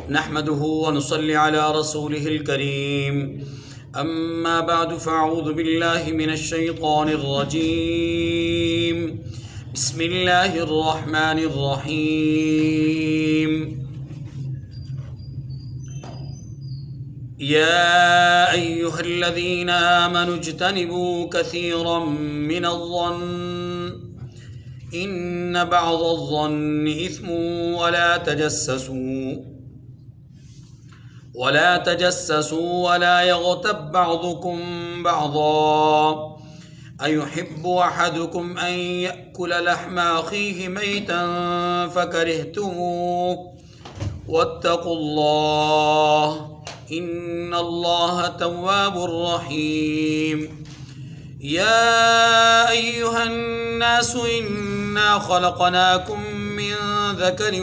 نحمده ونصلي على رسوله الكريم أما بعد فأعوذ بالله من الشيطان الرجيم بسم الله الرحمن الرحيم يا أيها الذين آمنوا اجتنبوا كثيرا من الظن إن بعض الظن إثم ولا تجسسوا ولا يغتب بعضكم بعضا أيحب أحدكم أن يأكل لحم أخيه ميتا فكرهتموه واتقوا الله إن الله تواب رحيم يا أيها الناس إنا خلقناكم من ذكر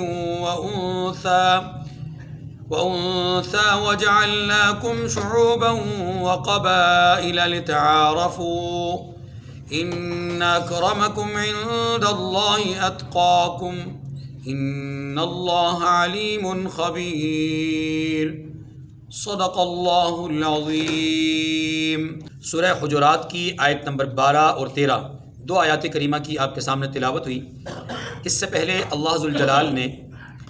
وأنثى وجعلناكم شعوبا وقبائل لتعارفوا إن أكرمكم عند الله أتقاكم إن الله عليم خبير صدق اللہ العظیم۔ سورہ حجرات کی آیت نمبر 12 اور 13 دو آیات کریمہ کی آپ کے سامنے تلاوت ہوئی۔ اس سے پہلے اللہ ذوالجلال نے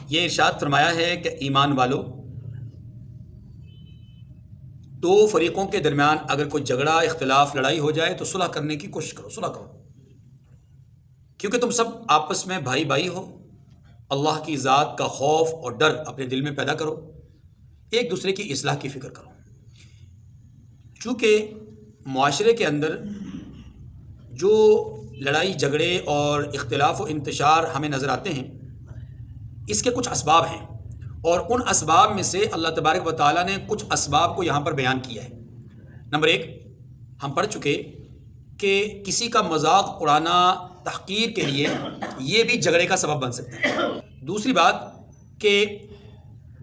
یہ ارشاد فرمایا ہے کہ ایمان والو، دو فریقوں کے درمیان اگر کوئی جھگڑا، اختلاف، لڑائی ہو جائے تو صلح کرنے کی کوشش کرو، صلح کرو، کیونکہ تم سب آپس میں بھائی بھائی ہو۔ اللہ کی ذات کا خوف اور ڈر اپنے دل میں پیدا کرو، ایک دوسرے کی اصلاح کی فکر کرو۔ چونکہ معاشرے کے اندر جو لڑائی جھگڑے اور اختلاف و انتشار ہمیں نظر آتے ہیں، اس کے کچھ اسباب ہیں، اور ان اسباب میں سے اللہ تبارک و تعالیٰ نے کچھ اسباب کو یہاں پر بیان کیا ہے۔ نمبر 1 ہم پڑھ چکے کہ کسی کا مذاق اڑانا تحقیر کے لیے یہ بھی جھگڑے کا سبب بن سکتا ہے۔ دوسری بات کہ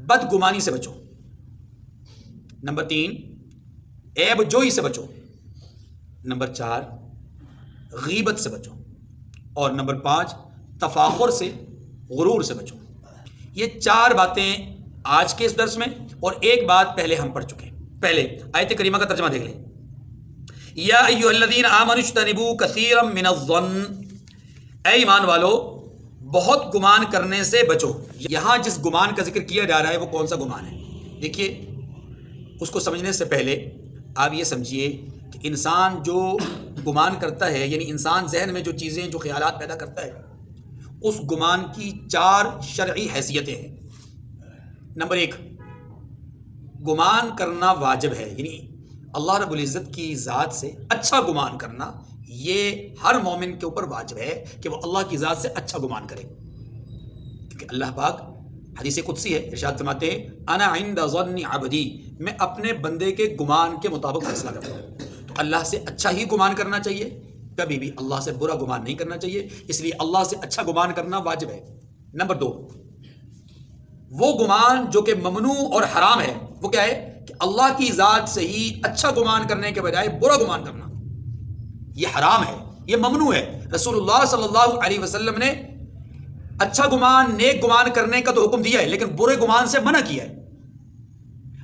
بدگمانی سے بچو۔ نمبر 3 عیب جوئی سے بچو۔ نمبر 4 غیبت سے بچو، اور نمبر 5 تفاخر سے، غرور سے بچو۔ یہ 4 باتیں آج کے اس درس میں، اور ایک بات پہلے ہم پڑھ چکے ہیں۔ پہلے آیت کریمہ کا ترجمہ دیکھ لیں۔ یا ایھا الذین آمنوا اجتنبوا کثیرا من الظن، اے ایمان والو بہت گمان کرنے سے بچو۔ یہاں جس گمان کا ذکر کیا جا رہا ہے وہ کون سا گمان ہے؟ دیکھیے، اس کو سمجھنے سے پہلے آپ یہ سمجھیے کہ انسان جو گمان کرتا ہے، یعنی انسان ذہن میں جو چیزیں، جو خیالات پیدا کرتا ہے، اس گمان کی 4 شرعی حیثیتیں ہیں۔ نمبر 1 گمان کرنا واجب ہے، یعنی اللہ رب العزت کی ذات سے اچھا گمان کرنا یہ ہر مومن کے اوپر واجب ہے کہ وہ اللہ کی ذات سے اچھا گمان کرے، کیونکہ اللہ پاک حدیث قدسی ہے، ارشاد فرماتے ہیں انا عند ظن عبدی، میں اپنے بندے کے گمان کے مطابق فیصلہ کرتا ہوں۔ تو اللہ سے اچھا ہی گمان کرنا چاہیے، کبھی بھی اللہ سے برا گمان نہیں کرنا چاہیے، اس لیے اللہ سے اچھا گمان کرنا واجب ہے۔ نمبر 2 وہ گمان جو کہ ممنوع اور حرام ہے، وہ کیا ہے کہ اللہ کی ذات سے ہی اچھا گمان کرنے کے بجائے برا گمان کرنا، یہ حرام ہے، یہ ممنوع ہے۔ رسول اللہ صلی اللہ علیہ وسلم نے اچھا گمان، نیک گمان کرنے کا تو حکم دیا ہے، لیکن برے گمان سے منع کیا ہے۔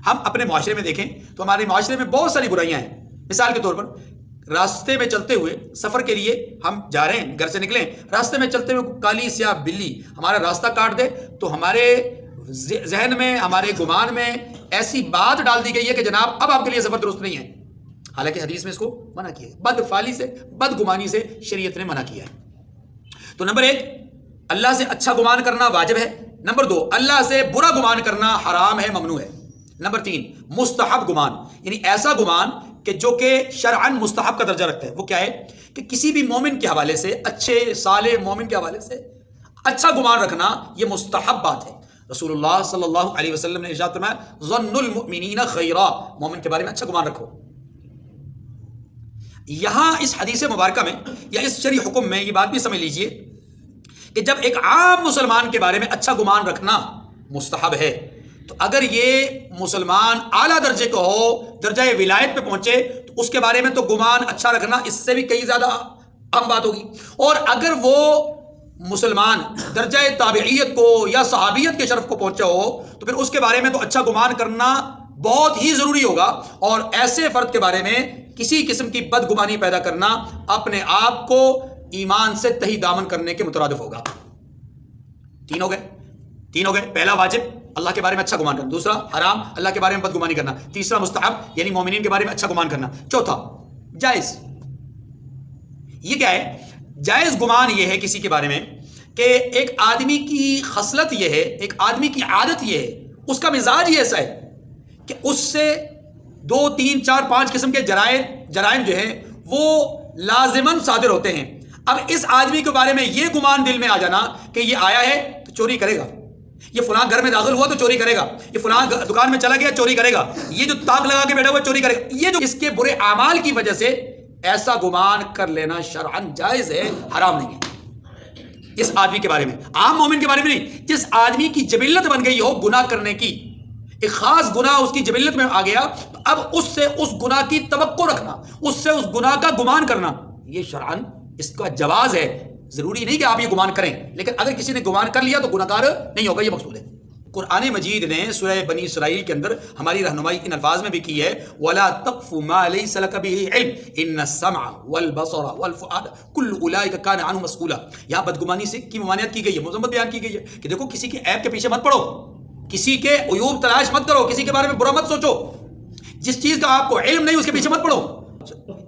ہم اپنے معاشرے میں دیکھیں تو ہمارے معاشرے میں بہت ساری برائیاں ہیں۔ مثال کے طور پر راستے میں چلتے ہوئے، سفر کے لیے ہم جا رہے ہیں، گھر سے نکلیں، راستے میں چلتے ہوئے کالی سیاہ بلی ہمارا راستہ کاٹ دے تو ہمارے ذہن میں، ہمارے گمان میں ایسی بات ڈال دی گئی ہے کہ جناب اب آپ کے لیے سفر درست نہیں ہے، حالانکہ حدیث میں اس کو منع کیا ہے۔ بد فعلی سے، بد گمانی سے شریعت نے منع کیا ہے۔ تو نمبر 1 اللہ سے اچھا گمان کرنا واجب ہے۔ نمبر 2 اللہ سے برا گمان کرنا حرام ہے، ممنوع ہے۔ نمبر 3 مستحب گمان، یعنی ایسا گمان کہ جو کہ شرعاً مستحب کا درجہ رکھتا ہے۔ وہ کیا ہے کہ کسی بھی مومن کے حوالے سے، اچھے صالح مومن کے حوالے سے اچھا گمان رکھنا یہ مستحب بات ہے۔ رسول اللہ صلی اللہ علیہ وسلم نے ارشاد فرمایا ظن المؤمنین خیرا، مومن کے بارے میں اچھا گمان رکھو۔ یہاں اس حدیث مبارکہ میں یا اس شرعی حکم میں یہ بات بھی سمجھ لیجئے کہ جب ایک عام مسلمان کے بارے میں اچھا گمان رکھنا مستحب ہے، تو اگر یہ مسلمان اعلیٰ درجے کا ہو، درجہ ولایت پہ پہنچے، تو اس کے بارے میں تو گمان اچھا رکھنا اس سے بھی کئی زیادہ اہم بات ہوگی۔ اور اگر وہ مسلمان درجہ تابعیت کو یا صحابیت کے شرف کو پہنچا ہو تو پھر اس کے بارے میں تو اچھا گمان کرنا بہت ہی ضروری ہوگا، اور ایسے فرد کے بارے میں کسی قسم کی بدگمانی پیدا کرنا اپنے آپ کو ایمان سے تہی دامن کرنے کے مترادف ہوگا۔ تین ہو گئے، پہلا واجب اللہ کے بارے میں اچھا گمان کرنا، دوسرا حرام اللہ کے بارے میں بدگمانی کرنا، تیسرا مستحب یعنی مومنین کے بارے میں اچھا گمان کرنا، چوتھا جائز۔ یہ کیا ہے؟ جائز گمان یہ ہے کسی کے بارے میں کہ ایک آدمی کی خصلت یہ ہے، ایک آدمی کی عادت یہ ہے، اس کا مزاج یہ ایسا ہے کہ اس سے 2 3 4 5 قسم کے جرائم جو ہیں وہ لازماً صادر ہوتے ہیں۔ اب اس آدمی کے بارے میں یہ گمان دل میں آ جانا کہ یہ آیا ہے تو چوری کرے گا، یہ فلاں گھر میں داخل ہوا تو چوری کرے گا، یہ فلاں دکان میں چلا گیا چوری کرے گا، یہ جو تاک لگا کے بیٹھا ہوا چوری کرے گا، یہ جو اس کے برے اعمال کی وجہ سے ایسا گمان کر لینا شرعاً جائز ہے، حرام نہیں ہے۔ اس آدمی کے بارے میں، عام مومن کے بارے میں نہیں، جس آدمی کی جبلت بن گئی ہو گناہ کرنے کی، ایک خاص گناہ اس کی جبلت میں آ گیا، اب اس سے اس گناہ کی توقع رکھنا، اس سے اس گناہ کا گمان کرنا، یہ شرعاً اس کا جواز ہے۔ ضروری نہیں کہ آپ یہ گمان کریں، لیکن اگر کسی نے گمان کر لیا تو گناہ گار نہیں ہوگا، یہ مقصود ہے۔ قرآن مجید نے سورہ بنی اسرائیل کے اندر ہماری رہنمائی ان الفاظ میں بھی کی ہے، وَلَا تَقْفُ مَا لَيْسَ لَكَ بِهِ عِلْمٌ إِنَّ السَّمْعَ وَالْبَصَرَ وَالْفُؤَادَ كُلُّ أُولَٰئِكَ كَانَ عَنْهُ مَسْئُولًا۔ یہاں بدگمانی سے کی ممانعت کی گئی ہے، مذمت بیان کی گئی ہے کہ دیکھو کسی کے عیب کے پیچھے مت پڑو، کسی کے عیوب تلاش مت کرو، کسی کے بارے میں برا مت سوچو، جس چیز کا آپ کو علم نہیں اس کے پیچھے مت پڑو۔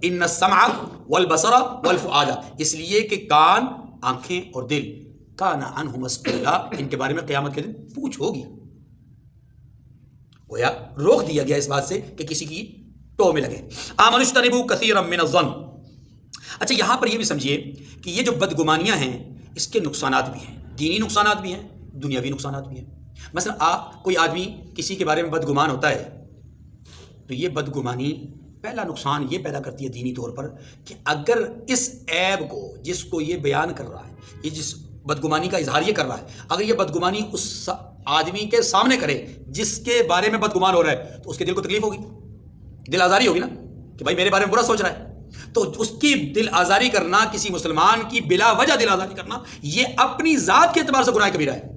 ان السمع والبصر والفؤاد، اس لیے کہ کان، آنکھیں اور دل، کان عنہ مسئولا، ان کے بارے میں قیامت کے دن پوچھ ہوگی۔ گویا روک دیا گیا اس بات سے کہ کسی کی ٹو میں لگے۔ آمنوا اجتنبوا کثیرا من الظن۔ اچھا یہاں پر یہ بھی سمجھیے کہ یہ جو بدگمانیاں ہیں اس کے نقصانات بھی ہیں، دینی نقصانات بھی ہیں، دنیاوی نقصانات بھی ہیں۔ مثلا کوئی آدمی کسی کے بارے میں بدگمان ہوتا ہے تو یہ بدگمانی پہلا نقصان یہ پیدا کرتی ہے دینی طور پر کہ اگر اس عیب کو، جس کو یہ بیان کر رہا ہے، یہ جس بدگمانی کا اظہار یہ کر رہا ہے، اگر یہ بدگمانی اس آدمی کے سامنے کرے جس کے بارے میں بدگمان ہو رہا ہے تو اس کے دل کو تکلیف ہوگی، دل آزاری ہوگی نا کہ بھائی میرے بارے میں برا سوچ رہا ہے۔ تو اس کی دل آزاری کرنا، کسی مسلمان کی بلا وجہ دل آزاری کرنا، یہ اپنی ذات کے اعتبار سے گناہ کبیرہ ہے۔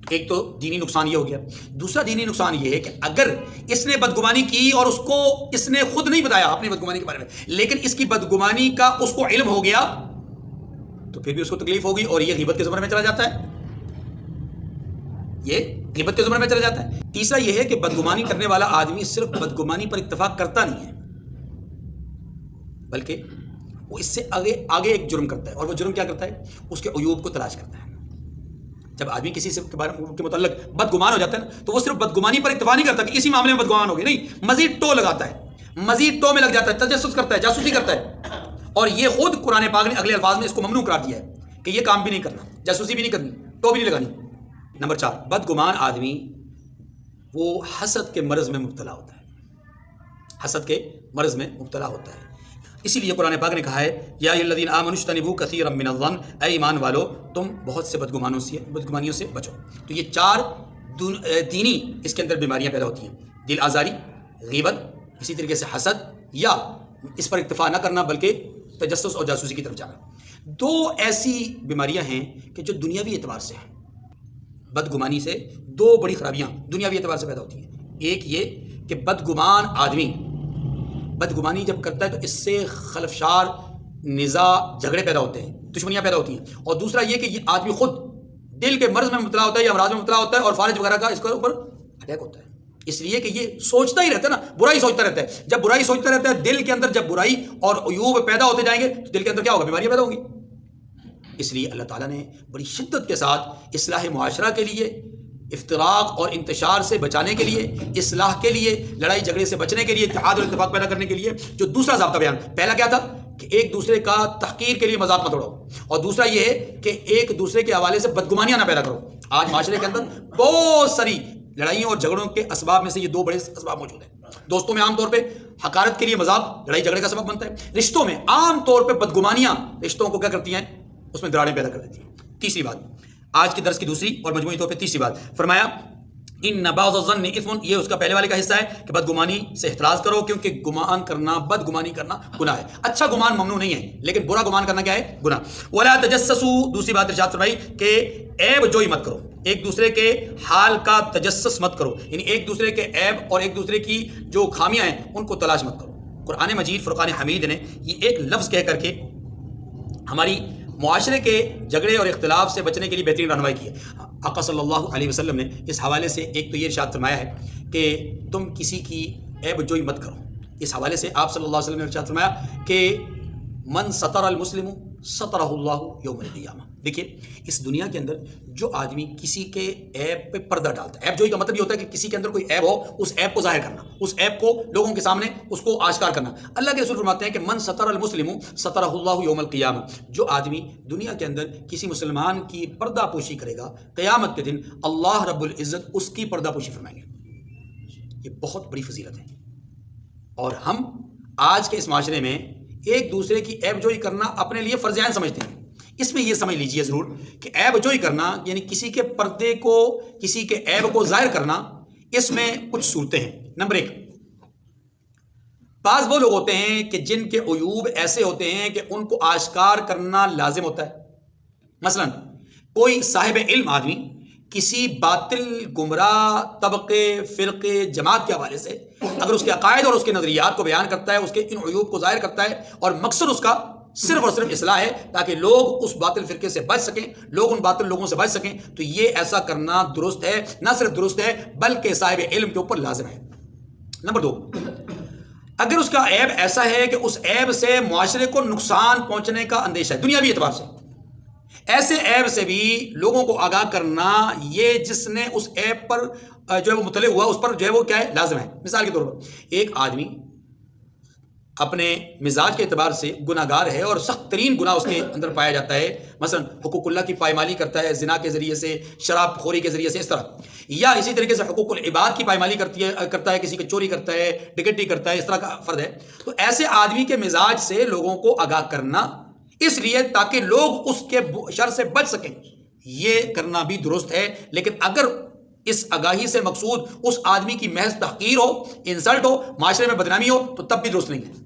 ایک تو دینی نقصان یہ ہو گیا، دوسرا دینی نقصان یہ ہے کہ اگر اس نے بدگمانی کی اور اس کو اس نے خود نہیں بتایا اپنی بدگمانی کے بارے میں، لیکن اس کی بدگمانی کا اس کو علم ہو گیا تو پھر بھی اس کو تکلیف ہوگی، اور یہ غیبت کے زمرے میں چلا جاتا ہے، یہ غیبت کے زمرے میں چلا جاتا ہے۔ تیسرا یہ ہے کہ بدگمانی کرنے والا آدمی صرف بدگمانی پر اتفاق کرتا نہیں ہے، بلکہ وہ اس سے آگے ایک جرم کرتا ہے، اور وہ جرم کیا کرتا ہے؟ اس کے عیوب کو تلاش کرتا ہے۔ جب آدمی کسی سے کے متعلق بدگمان ہو جاتا ہے نا تو وہ صرف بدگمانی پر اتفاق نہیں کرتا کہ اسی معاملے میں بدگمان ہو گئی، نہیں، مزید ٹو لگاتا ہے، مزید ٹو میں لگ جاتا ہے، تجسس کرتا ہے، جاسوسی کرتا ہے، اور یہ خود قرآن پاک نے اگلے الفاظ میں اس کو ممنوع قرار دیا ہے کہ یہ کام بھی نہیں کرنا، جاسوسی بھی نہیں کرنی، ٹو بھی نہیں لگانی۔ نمبر 4، بدگمان آدمی وہ حسد کے مرض میں مبتلا ہوتا ہے، حسد کے مرض میں مبتلا ہوتا ہے۔ اسی لیے قرآن پاک نے کہا ہے یا ایھا الذین آمنوا اجتنبوا کثیرا من الظن، اے ایمان والو تم بہت سے بدگمانیوں سے بچو۔ تو یہ 4 دینی اس کے اندر بیماریاں پیدا ہوتی ہیں، دل آزاری، غیبت، اسی طریقے سے حسد، یا اس پر اکتفا نہ کرنا بلکہ تجسس اور جاسوسی کی طرف جانا۔ 2 ایسی بیماریاں ہیں کہ جو دنیاوی اعتبار سے ہیں، بدگمانی سے 2 بڑی خرابیاں دنیاوی اعتبار سے پیدا ہوتی ہیں۔ ایک یہ کہ بدگمان آدمی بدگمانی جب کرتا ہے تو اس سے خلفشار، نزاع، جھگڑے پیدا ہوتے ہیں، دشمنیاں پیدا ہوتی ہیں، اور دوسرا یہ کہ یہ آدمی خود دل کے مرض میں مبتلا ہوتا ہے یا امراض میں مبتلا ہوتا ہے، اور فالج وغیرہ کا اس کے اوپر اٹیک ہوتا ہے، اس لیے کہ یہ سوچتا ہی رہتا ہے نا، برائی سوچتا رہتا ہے۔ جب برائی سوچتا رہتا ہے دل کے اندر، جب برائی اور عیوب پیدا ہوتے جائیں گے تو دل کے اندر کیا ہوگا؟ بیماریاں پیدا ہوں گی۔ اس لیے اللہ تعالیٰ نے بڑی شدت کے ساتھ اصلاح معاشرہ کے لیے، افتراق اور انتشار سے بچانے کے لیے، اصلاح کے لیے، لڑائی جھگڑے سے بچنے کے لیے، اتحاد اور اتفاق پیدا کرنے کے لیے جو دوسرا ضابطہ بیان، پہلا کیا تھا کہ ایک دوسرے کا تحقیر کے لیے مذاق مت اڑاؤ، اور دوسرا یہ ہے کہ ایک دوسرے کے حوالے سے بدگمانیاں نہ پیدا کرو۔ آج معاشرے کے اندر بہت ساری لڑائیوں اور جھگڑوں کے اسباب میں سے یہ 2 بڑے اسباب موجود ہیں۔ دوستوں میں عام طور پہ حقارت کے لیے مذاق لڑائی جھگڑے کا سبب بنتا ہے، رشتوں میں عام طور پہ بدگمانیاں رشتوں کو کیا کرتی ہیں؟ اس میں دراڑیں پیدا کر دیتی ہیں۔ تیسری بات، آج کے درس کی دوسری اور مجموعی طور پہ تیسری بات فرمایا ان بعض الظن اثم، یہ اس کا پہلے والے کا حصہ ہے کہ بدگمانی سے احتراز کرو، کیونکہ گمان کرنا، بدگمانی کرنا گناہ ہے۔ اچھا گمان ممنوع نہیں ہے، لیکن برا گمان کرنا کیا ہے؟ گناہ۔ ولا تجسسوا، دوسری بات ارشاد فرمائی کہ عیب جوئی مت کرو، ایک دوسرے کے حال کا تجسس مت کرو، یعنی ایک دوسرے کے عیب اور ایک دوسرے کی جو خامیاں ہیں ان کو تلاش مت کرو۔ قرآن مجید فرقان حمید نے یہ ایک لفظ کہہ کر کے ہماری معاشرے کے جھگڑے اور اختلاف سے بچنے کے لیے بہترین رہنمائی کی ہے۔ آقا صلی اللہ علیہ وسلم نے اس حوالے سے ایک تو یہ ارشاد فرمایا ہے کہ تم کسی کی عیب جوئی مت کرو۔ اس حوالے سے آپ صلی اللہ علیہ وسلم نے ارشاد فرمایا کہ من ستر المسلم سترہ اللہ یوم القیامہ۔ دیکھیے اس دنیا کے اندر جو آدمی کسی کے عیب پہ پردہ ڈالتا ہے، عیب جوئی کا مطلب یہ ہوتا ہے کہ کسی کے اندر کوئی عیب ہو، اس عیب کو ظاہر کرنا، اس عیب کو لوگوں کے سامنے اس کو آشکار کرنا۔ اللہ کے رسول فرماتے ہیں کہ من ستر المسلم سترہ اللہ یوم القیامہ، جو آدمی دنیا کے اندر کسی مسلمان کی پردہ پوشی کرے گا، قیامت کے دن اللہ رب العزت اس کی پردہ پوشی فرمائیں گے۔ یہ بہت بڑی فضیلت ہے، اور ہم آج کے اس معاشرے میں ایک دوسرے کی عیب جوئی کرنا اپنے لیے فرض عین سمجھتے ہیں۔ اس میں یہ سمجھ لیجئے ضرور کہ عیب جوئی کرنا یعنی کسی کے پردے کو، کسی کے عیب کو ظاہر کرنا، اس میں کچھ صورتیں ہیں۔ نمبر ایک، بعض وہ لوگ ہوتے ہیں کہ جن کے عیوب ایسے ہوتے ہیں کہ ان کو آشکار کرنا لازم ہوتا ہے۔ مثلا کوئی صاحب علم آدمی کسی باطل، گمراہ طبقے، فرقے، جماعت کے حوالے سے اگر اس کے عقائد اور اس کے نظریات کو بیان کرتا ہے، اس کے ان عیوب کو ظاہر کرتا ہے، اور مقصد اس کا صرف اور صرف اصلاح ہے تاکہ لوگ اس باطل فرقے سے بچ سکیں، لوگ ان باطل لوگوں سے بچ سکیں، تو یہ ایسا کرنا درست ہے، نہ صرف درست ہے بلکہ صاحب علم کے اوپر لازم ہے۔ نمبر دو، اگر اس کا عیب ایسا ہے کہ اس عیب سے معاشرے کو نقصان پہنچنے کا اندیشہ ہے دنیاوی اعتبار سے، ایسے عیب سے بھی لوگوں کو آگاہ کرنا، یہ جس نے اس عیب پر جو ہے وہ مطلع ہوا، اس پر جو ہے وہ کیا ہے؟ لازم ہے۔ مثال کے طور پر ایک آدمی اپنے مزاج کے اعتبار سے گناہ گار ہے اور سخت ترین گناہ اس کے اندر پایا جاتا ہے، مثلا حقوق اللہ کی پائمالی کرتا ہے، زنا کے ذریعے سے، شراب خوری کے ذریعے سے، اس طرح، یا اسی طریقے سے حقوق العباد کی پائمالی کرتا ہے، کسی کی چوری کرتا ہے، ڈکیتی کرتا ہے، اس طرح کا فرد ہے، تو ایسے آدمی کے مزاج سے لوگوں کو آگاہ کرنا، اس لیے تاکہ لوگ اس کے شر سے بچ سکیں، یہ کرنا بھی درست ہے۔ لیکن اگر اس آگاہی سے مقصود اس آدمی کی محض تحقیر ہو، انسلٹ ہو، معاشرے میں بدنامی ہو، تو تب بھی درست نہیں ہے۔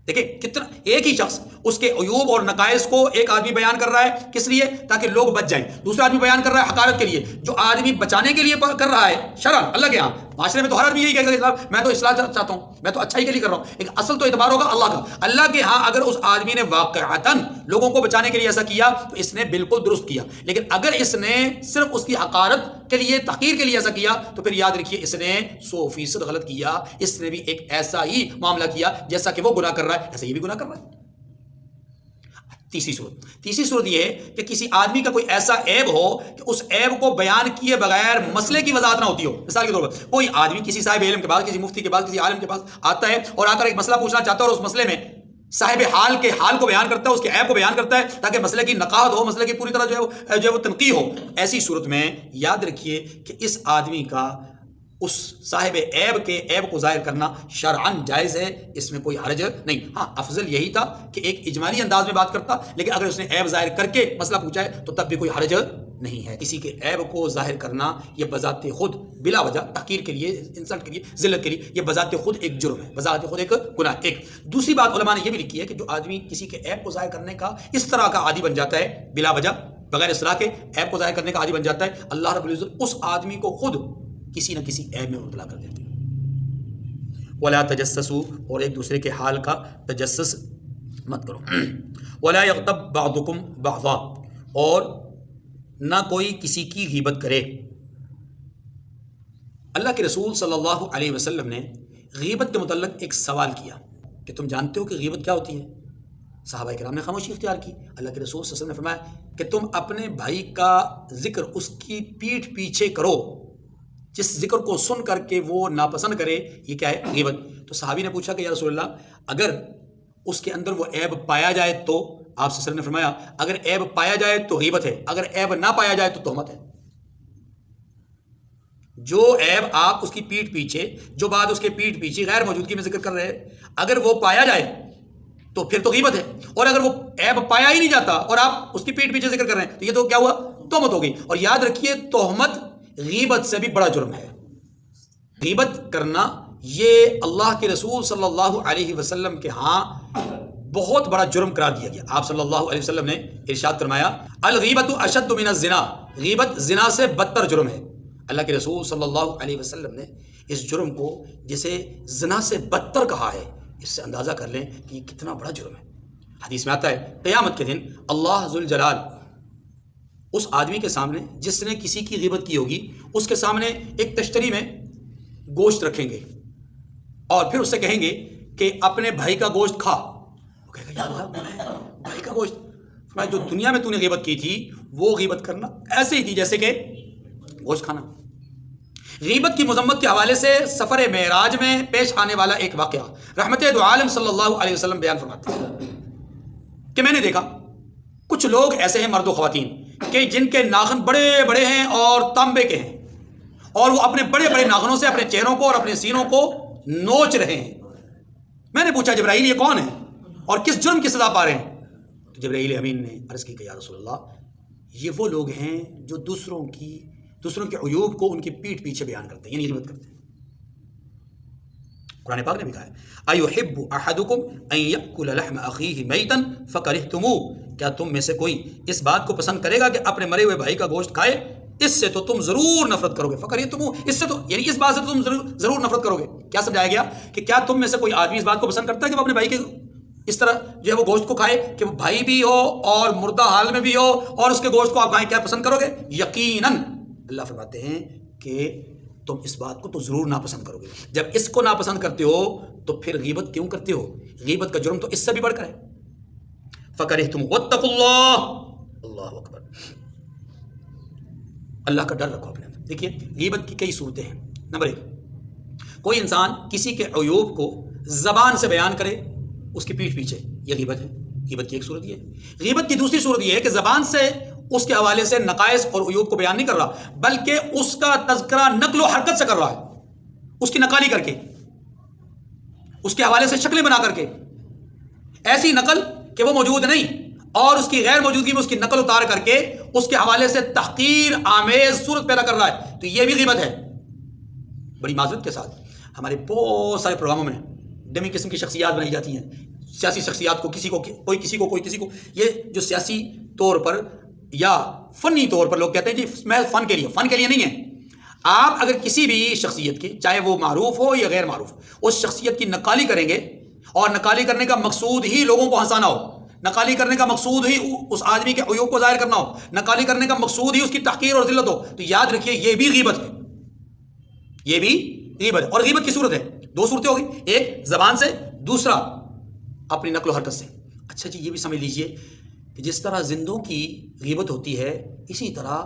دیکھیں کتنا ایک ہی شخص اس کے عیوب اور نقائص کو ایک آدمی بیان کر رہا ہے، کس لیے؟ تاکہ لوگ بچ جائیں، دوسرا آدمی بیان کر رہا ہے حقارت کے لیے، جو آدمی بچانے کے لیے کر رہا ہے شرعاً اللہ کے ہاں، معاشرے میں تو ہر آدمی یہی کہے گا کہ میں تو اصلاح چاہتا ہوں، میں تو اچھائی کے لیے کر رہا ہوں، لیکن اصل تو اعتبار ہوگا اللہ کا۔ اللہ کے ہاں اگر اس آدمی نے واقعتاً لوگوں کو بچانے کے لیے ایسا کیا تو اس نے بالکل درست کیا، لیکن اگر اس نے صرف اس کی حقارت کے لیے، تحقیر کے لیے ایسا کیا تو پھر یاد رکھیے اس نے 100% غلط کیا، اس نے بھی ایک ایسا ہی معاملہ کیا جیسا کہ وہ گناہ کر رہا ہے، ایسا یہ بھی گناہ کر رہا ہے۔ تیسری صورت یہ ہے کہ کسی آدمی کا کوئی ایسا عیب ہو کہ اس عیب کو بیان کیے بغیر مسئلے کی وضاحت نہ ہوتی ہو۔ مثال کے طور پر کوئی آدمی کسی صاحب علم کے پاس، کسی مفتی کے پاس، کسی عالم کے پاس آتا ہے اور آ کر ایک مسئلہ پوچھنا چاہتا ہے، اور اس مسئلے میں صاحب حال کے حال کو بیان کرتا ہے، اس کے عیب کو بیان کرتا ہے تاکہ مسئلے کی نقاہت ہو، مسئلے کی پوری طرح جو ہے وہ تنقیح ہو۔ ایسی صورت میں یاد رکھیے کہ اس آدمی کا اس صاحب عیب کے عیب کو ظاہر کرنا شرعاً جائز ہے، اس میں کوئی حرج نہیں۔ ہاں افضل یہی تھا کہ ایک اجمالی انداز میں بات کرتا، لیکن اگر اس نے عیب ظاہر کر کے مسئلہ پوچھا ہے تو تب بھی کوئی حرج نہیں ہے۔ کسی کے عیب کو ظاہر کرنا یہ بذات خود بلا وجہ تحقیر کے لیے، انسلٹ کے لیے، ذلت کے لیے، یہ بذات خود ایک جرم ہے، بذات خود ایک گناہ۔ ایک دوسری بات علماء نے یہ بھی لکھی ہے کہ جو آدمی کسی کے عیب کو ظاہر کرنے کا اس طرح کا عادی بن جاتا ہے، بلا وجہ بغیر اصلاح کے عیب کو ظاہر کرنے کا عادی بن جاتا ہے، اللہ رب العزت اس آدمی کو خود کسی نہ کسی عیب میں مبتلا کر دیتے ہیں۔ ولا تجسسوا، اور ایک دوسرے کے حال کا تجسس مت کرو۔ ولا یغتب بعضکم بعضا، اور نہ کوئی کسی کی غیبت کرے۔ اللہ کے رسول صلی اللہ علیہ وسلم نے غیبت کے متعلق ایک سوال کیا کہ تم جانتے ہو کہ غیبت کیا ہوتی ہے؟ صحابہ کرام نے خاموشی اختیار کی۔ اللہ کے رسول صلی اللہ علیہ وسلم نے فرمایا کہ تم اپنے بھائی کا ذکر اس کی پیٹھ پیچھے کرو، جس ذکر کو سن کر کے وہ ناپسند کرے، یہ کیا ہے؟ غیبت۔ تو صحابی نے پوچھا کہ یا رسول اللہ اگر اس کے اندر وہ عیب پایا جائے تو؟ آپ صلی اللہ علیہ وسلم نے فرمایا اگر عیب پایا جائے تو غیبت ہے، اگر عیب نہ پایا جائے تو تہمت ہے۔ جو عیب آپ اس کی پیٹھ پیچھے، جو بات اس کے پیٹھ پیچھے غیر موجودگی میں ذکر کر رہے ہیں، اگر وہ پایا جائے تو پھر تو غیبت ہے، اور اگر وہ عیب پایا ہی نہیں جاتا اور آپ اس کی پیٹھ پیچھے ذکر کر رہے ہیں تو یہ تو کیا ہوا؟ تہمت ہو گئی۔ اور یاد رکھیے تہمت غیبت سے بھی بڑا جرم ہے۔ غیبت کرنا یہ اللہ کے رسول صلی اللہ علیہ وسلم کے ہاں بہت بڑا جرم قرار دیا گیا۔ آپ صلی اللہ علیہ وسلم نے ارشاد فرمایا الغیبت اشد من الزنا، غیبت زنا سے بدتر جرم ہے۔ اللہ کے رسول صلی اللہ علیہ وسلم نے اس جرم کو جسے زنا سے بدتر کہا ہے، اس سے اندازہ کر لیں کہ یہ کتنا بڑا جرم ہے۔ حدیث میں آتا ہے قیامت کے دن اللہ ذوالجلال اس آدمی کے سامنے جس نے کسی کی غیبت کی ہوگی، اس کے سامنے ایک تشتری میں گوشت رکھیں گے اور پھر اس سے کہیں گے کہ اپنے بھائی کا گوشت کھا۔ وہ کہے گا یا اللہ بھائی کا گوشت، فرمایا جو دنیا میں تو نے غیبت کی تھی وہ غیبت کرنا ایسے ہی تھی جیسے کہ گوشت کھانا۔ غیبت کی مذمت کے حوالے سے سفر معراج میں پیش آنے والا ایک واقعہ رحمت دو عالم صلی اللہ علیہ وسلم بیان فرماتے ہیں کہ میں نے دیکھا کچھ لوگ ایسے ہیں مرد و خواتین کہ جن کے ناخن بڑے بڑے ہیں اور تانبے کے ہیں، اور وہ اپنے بڑے بڑے ناخنوں سے اپنے چہروں کو اور اپنے سینوں کو نوچ رہے ہیں۔ میں نے پوچھا جبرائیل یہ کون ہے اور کس جرم کی سزا پا رہے ہیں؟ تو جبرائیل امین نے عرض کی کہ یا رسول اللہ یہ وہ لوگ ہیں جو دوسروں کے عیوب کو ان کی پیٹھ پیچھے بیان کرتے ہیں، یعنی غیبت کرتے ہیں۔ قرآن پاک نے بھی کہا ہے ایحب احدکم ان یاکل لحم اخیہ میتا فکرہتموہ، کیا تم میں سے کوئی اس بات کو پسند کرے گا کہ اپنے مرے ہوئے بھائی کا گوشت کھائے؟ اس سے تو تم ضرور نفرت کرو گے۔ فکرہتموہ، اس سے تو یعنی اس بات سے تو تم ضرور نفرت کرو گے۔ کیا سمجھایا گیا کہ کیا تم میں سے کوئی آدمی اس بات کو پسند کرتا ہے کہ وہ اپنے بھائی کے اس طرح جو ہے وہ گوشت کو کھائے کہ وہ بھائی بھی ہو اور مردہ حال میں بھی ہو اور اس کے گوشت کو آپ کھائیں؟ کیا پسند کرو گے؟ یقیناً اللہ فرماتے ہیں کہ تم اس بات کو تو ضرور ناپسند کرو گے۔ جب اس کو ناپسند کرتے ہو تو پھر غیبت کیوں کرتے ہو؟ غیبت کا جرم تو اس سے بھی بڑھ کر ہے۔ فکرہتم واتقوا اللہ، اللہ اکبر، اللہ کا ڈر رکھو اپنے اندر۔ دیکھیے غیبت کی کئی صورتیں ہیں۔ نمبر 1، کوئی انسان کسی کے عیوب کو زبان سے بیان کرے اس کی پیٹھ پیچھے، یہ غیبت ہے۔ غیبت کی ایک صورت یہ ہے۔ غیبت کی دوسری صورت یہ ہے کہ زبان سے اس کے حوالے سے نقائص اور عیوب کو بیان نہیں کر رہا بلکہ اس کا تذکرہ نقل و حرکت سے کر رہا ہے، اس کی نقالی کر کے، اس کے حوالے سے شکلیں بنا کر کے، ایسی نقل کہ وہ موجود نہیں اور اس کی غیر موجودگی میں اس کی نقل اتار کر کے اس کے حوالے سے تحقیر آمیز صورت پیدا کر رہا ہے، تو یہ بھی غیبت ہے۔ بڑی معذرت کے ساتھ ہمارے بہت سارے پروگراموں میں ڈمی قسم کی شخصیات بنائی جاتی ہیں، سیاسی شخصیات کو کسی کو کوئی کسی کو کوئی کسی کو، یہ جو سیاسی طور پر یا فنی طور پر لوگ کہتے ہیں جی میں فن کے لیے نہیں ہے۔ آپ اگر کسی بھی شخصیت کی، چاہے وہ معروف ہو یا غیر معروف، اس شخصیت کی نقالی کریں گے اور نقالی کرنے کا مقصود ہی لوگوں کو ہنسانا ہو، نقالی کرنے کا مقصود ہی اس آدمی کے عیوب کو ظاہر کرنا ہو، نقالی کرنے کا مقصود ہی اس کی تحقیر اور ذلت ہو، تو یاد رکھیے یہ بھی غیبت ہے، یہ بھی غیبت ہے۔ اور غیبت کی صورت ہے، دو صورتیں ہو گئی، ایک زبان سے، دوسرا اپنی نقل و حرکت سے۔ اچھا جی یہ بھی سمجھ لیجئے کہ جس طرح زندوں کی غیبت ہوتی ہے اسی طرح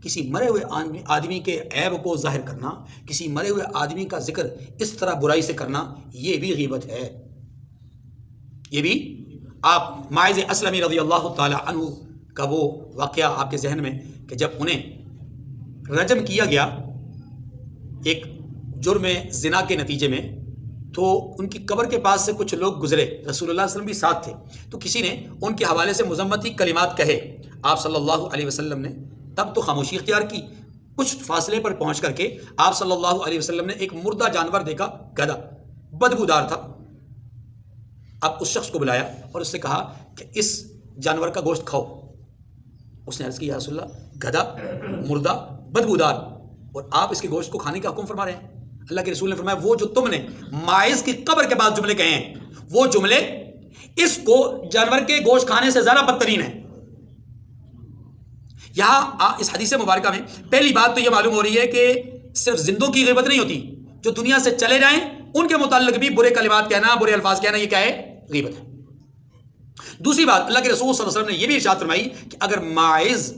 کسی مرے ہوئے آدمی کے عیب کو ظاہر کرنا، کسی مرے ہوئے آدمی کا ذکر اس طرح برائی سے کرنا، یہ بھی غیبت ہے۔ یہ بھی آپ ماعز اسلمی رضی اللہ تعالی عنہ کا وہ واقعہ آپ کے ذہن میں کہ جب انہیں رجم کیا گیا ایک جرم زنا کے نتیجے میں، تو ان کی قبر کے پاس سے کچھ لوگ گزرے، رسول اللہ صلی اللہ علیہ وسلم بھی ساتھ تھے، تو کسی نے ان کے حوالے سے مذمتی کلمات کہے۔ آپ صلی اللہ علیہ وسلم نے تب تو خاموشی اختیار کی، کچھ فاصلے پر پہنچ کر کے آپ صلی اللہ علیہ وسلم نے ایک مردہ جانور دیکھا، گدھا، بدبودار تھا۔ اب اس شخص کو بلایا اور اس سے کہا کہ اس جانور کا گوشت کھاؤ۔ اس نے عرض کی یا رسول اللہ گدھا، مردہ، بدبودار، اور آپ اس کے گوشت کو کھانے کا حکم فرما رہے ہیں؟ اللہ کے رسول نے فرمایا وہ جو تم نے ماعز کی قبر کے بعد جملے کہے ہیں وہ جملے اس کو جانور کے گوشت کھانے سے زیادہ بدترین ہیں۔ یہاں اس حدیث مبارکہ میں پہلی بات تو یہ معلوم ہو رہی ہے کہ صرف زندوں کی غیبت نہیں ہوتی، جو دنیا سے چلے جائیں ان کے متعلق بھی برے کلمات کہنا، برے الفاظ کہنا، یہ کیا ہے؟ غیبت ہے۔ دوسری بات اللہ کے رسول صلی اللہ علیہ وسلم نے یہ بھی ارشاد فرمائی کہ اگر ماعز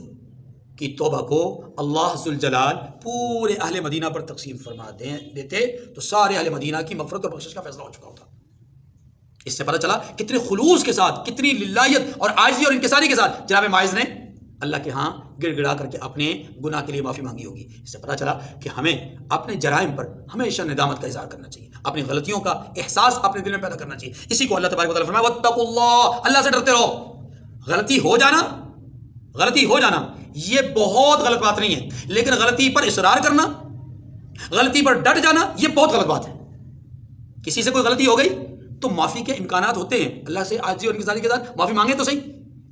کی توبہ کو اللہ ذوالجلال پورے اہل مدینہ پر تقسیم فرما دیتے تو سارے اہل مدینہ کی مغفرت اور بخشش کا فیصلہ ہو چکا ہوتا۔ اس سے پتہ چلا کتنے خلوص کے ساتھ، کتنی للہیت اور عاجزی اور انکساری کے ساتھ جناب ماعز نے اللہ کے ہاں گڑ گڑا کر کے اپنے گناہ کے لیے معافی مانگی ہوگی۔ اس سے پتہ چلا کہ ہمیں اپنے جرائم پر ہمیشہ ندامت کا اظہار کرنا چاہیے، اپنی غلطیوں کا احساس اپنے دل میں پیدا کرنا چاہیے۔ اسی کو اللہ تبارک و تعالیٰ فرمایا واتقوا اللہ، اللہ سے ڈرتے رہو۔ غلطی ہو جانا، غلطی ہو جانا یہ بہت غلط بات نہیں ہے، لیکن غلطی پر اصرار کرنا، غلطی پر ڈٹ جانا یہ بہت غلط بات ہے۔ کسی سے کوئی غلطی ہو گئی تو معافی کے امکانات ہوتے ہیں، اللہ سے عاجزی اور انکساری کے ساتھ معافی مانگے تو صحیح،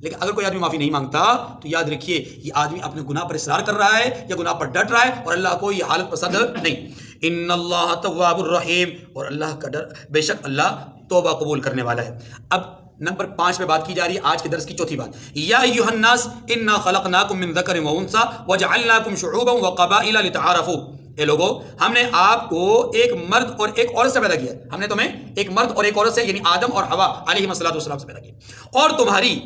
لیکن اگر کوئی آدمی معافی نہیں مانگتا تو یاد رکھیے یہ آدمی اپنے گناہ پر اصرار کر رہا ہے یا گناہ پر ڈٹ رہا ہے، اور اللہ کو یہ حالت پسند نہیں۔ ان اللہ تواب الرحیم، اور اللہ کا ڈر، بے شک اللہ توبہ قبول کرنے والا ہے۔ اب نمبر 5 پہ بات کی جا رہی ہے آج کے درس کی چوتھی بات، یا ایھا الناس انا خلقناکم من ذکر و انثی وجعلناکم شعوبا وقبائل لتعارفوا، اے لوگو ہم نے آپ کو ایک مرد اور ایک عورت سے پیدا کیا، ہم نے تمہیں ایک مرد اور ایک عورت سے یعنی آدم اور حوا علیہم السلام سے پیدا کیا، اور تمہاری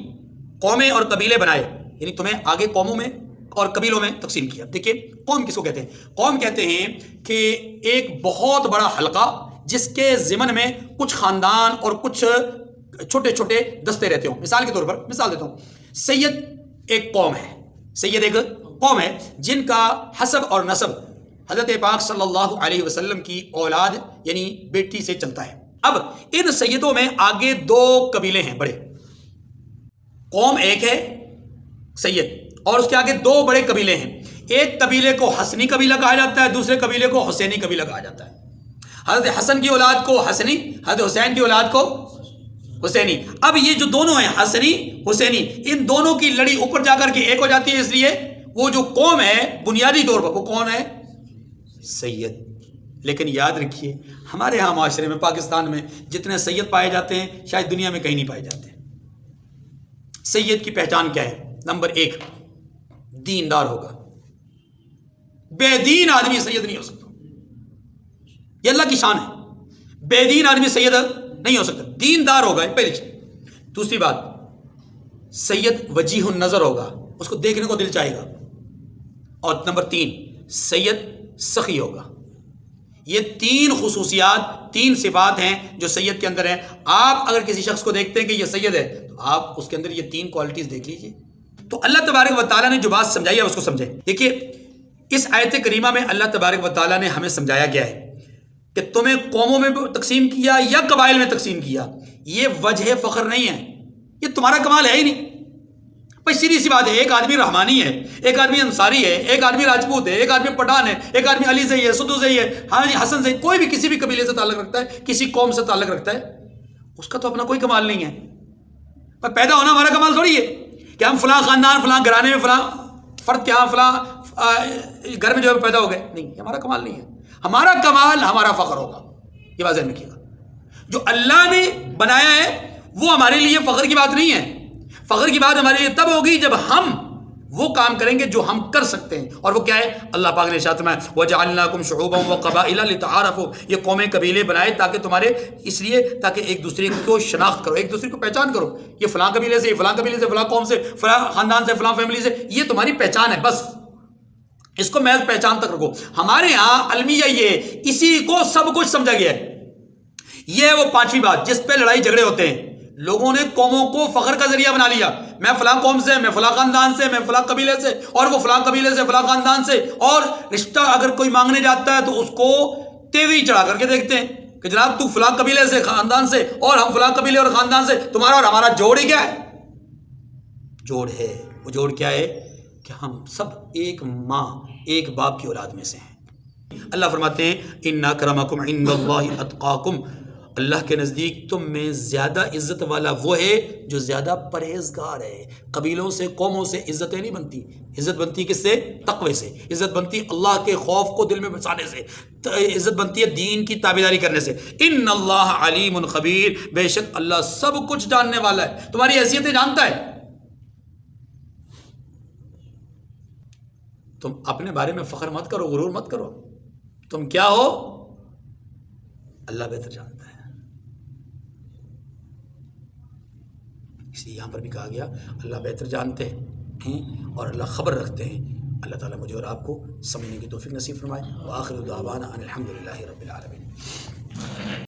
قومیں اور قبیلے بنائے، یعنی تمہیں آگے قوموں میں اور قبیلوں میں تقسیم کیا۔ دیکھیے قوم کس کو کہتے ہیں؟ قوم کہتے ہیں کہ ایک بہت بڑا حلقہ جس کے ضمن میں کچھ خاندان اور کچھ چھوٹے چھوٹے دستے رہتے ہوں۔ مثال کے طور پر مثال دیتا ہوں، سید ایک قوم ہے، سید ایک قوم ہے جن کا حسب اور نسب حضرت پاک صلی اللہ علیہ وسلم کی اولاد یعنی بیٹی سے چلتا ہے۔ اب ان سیدوں میں آگے 2 قبیلے ہیں بڑے، قوم ایک ہے سید، اور اس کے آگے 2 بڑے قبیلے ہیں، ایک قبیلے کو حسنی قبیلہ کہا جاتا ہے، دوسرے قبیلے کو حسینی قبیلہ کہا جاتا ہے۔ حضرت حسن کی اولاد کو حسنی، حضرت حسین کی اولاد کو حسینی۔ اب یہ جو دونوں ہیں حسنی حسینی، ان دونوں کی لڑی اوپر جا کر کے ایک ہو جاتی ہے، اس لیے وہ جو قوم ہے بنیادی طور پر وہ کون ہے؟ سید۔ لیکن یاد رکھیے ہمارے ہاں معاشرے میں پاکستان میں جتنے سید پائے جاتے ہیں شاید دنیا میں کہیں نہیں پائے جاتے۔ سید کی پہچان کیا ہے؟ نمبر 1 دیندار ہوگا، بے دین آدمی سید نہیں ہو سکتا، یہ اللہ کی شان ہے، بے دین آدمی سید نہیں ہو سکتا، دیندار ہوگا پہلی چیز۔ دوسری بات سید وجیح النظر ہوگا، اس کو دیکھنے کو دل چاہے گا، اور نمبر 3 سید سخی ہوگا۔ یہ 3 خصوصیات 3 صفات ہیں جو سید کے اندر ہیں۔ آپ اگر کسی شخص کو دیکھتے ہیں کہ یہ سید ہے تو آپ اس کے اندر یہ 3 کوالٹیز دیکھ لیجئے۔ تو اللہ تبارک و تعالیٰ نے جو بات سمجھائی ہے اس کو سمجھیں۔ دیکھیے اس آیت کریمہ میں اللہ تبارک و تعالیٰ نے ہمیں سمجھایا گیا ہے کہ تمہیں قوموں میں تقسیم کیا یا قبائل میں تقسیم کیا، یہ وجہ فخر نہیں ہے، یہ تمہارا کمال ہے ہی نہیں۔ بھائی سیدھی سی بات ہے، ایک آدمی رحمانی ہے، ایک آدمی انصاری ہے، ایک آدمی راجپوت ہے، ایک آدمی پٹھان ہے، ایک آدمی علی سے ہے، سدھو سے ہے، ہاں جی حسن سے، کوئی بھی کسی بھی قبیلے سے تعلق رکھتا ہے، کسی قوم سے تعلق رکھتا ہے، اس کا تو اپنا کوئی کمال نہیں ہے۔ پر پیدا ہونا ہمارا کمال تھوڑی ہے کہ ہم فلاں خاندان فلاں گھرانے میں فلاں فرد کے ہاں فلاں گھر میں جو پیدا ہو گئے، نہیں، ہمارا کمال نہیں ہے۔ ہمارا کمال ہمارا فخر ہوگا، یہ بات ذہن رکھیے گا۔ جو اللہ نے بنایا ہے وہ ہمارے لیے فخر کی بات نہیں ہے، فخر کی بات ہمارے لیے تب ہوگی جب ہم وہ کام کریں گے جو ہم کر سکتے ہیں، اور وہ کیا ہے؟ اللہ پاک نے ارشاد فرمایا وَجَعَلْنَاكُمْ شُعُوبًا وَقَبَائِلَ لِتَعَارَفُوا، یہ قومیں قبیلے بنائے تاکہ تمہارے، اس لیے تاکہ ایک دوسرے کو شناخت کرو، ایک دوسرے کو پہچان کرو، یہ فلاں قبیلے سے، فلاں قبیلے سے، فلاں قوم سے، فلاں خاندان سے، فلاں فیملی سے، یہ تمہاری پہچان ہے، بس اس کو محض پہچان تک رکھو۔ ہمارے ہاں المیہ یہ اسی کو سب کچھ سمجھا گیا ہے۔ یہ ہے وہ 5ویں بات جس پہ لڑائی جھگڑے ہوتے ہیں۔ لوگوں نے قوموں کو فخر کا ذریعہ بنا لیا، میں فلاں قوم سے، میں فلاں خاندان سے، میں فلاں قبیلے سے، اور وہ فلاں قبیلے سے، فلاں خاندان سے، اور رشتہ اگر کوئی مانگنے جاتا ہے تو اس کو تیوری چڑھا کر کے دیکھتے ہیں کہ جناب تو فلاں قبیلے سے، خاندان سے، اور ہم فلاں قبیلے اور خاندان سے، تمہارا اور ہمارا جوڑ ہی کیا ہے؟ جوڑ ہے، وہ جوڑ کیا ہے کہ ہم سب ایک ماں ایک باپ کی اولاد میں سے ہیں۔ اللہ فرماتے ہیں ان اکرمکم عند اللہ اتقاکم، اللہ کے نزدیک تم میں زیادہ عزت والا وہ ہے جو زیادہ پرہیزگار ہے۔ قبیلوں سے، قوموں سے عزتیں نہیں بنتی، عزت بنتی کس سے؟ تقوی سے، عزت بنتی اللہ کے خوف کو دل میں بسانے سے، عزت بنتی ہے دین کی تابعداری کرنے سے۔ ان اللہ علیم خبیر، بے شک اللہ سب کچھ جاننے والا ہے، تمہاری حیثیتیں جانتا ہے۔ تم اپنے بارے میں فخر مت کرو، غرور مت کرو، تم کیا ہو اللہ بہتر جانتا ہے۔ اس لیے یہاں پر بھی کہا گیا اللہ بہتر جانتے ہیں اور اللہ خبر رکھتے ہیں۔ اللہ تعالیٰ مجھے اور آپ کو سمجھنے کی توفیق نصیب فرمائے۔ وآخر دعوانا ان الحمد للہ رب العالمین۔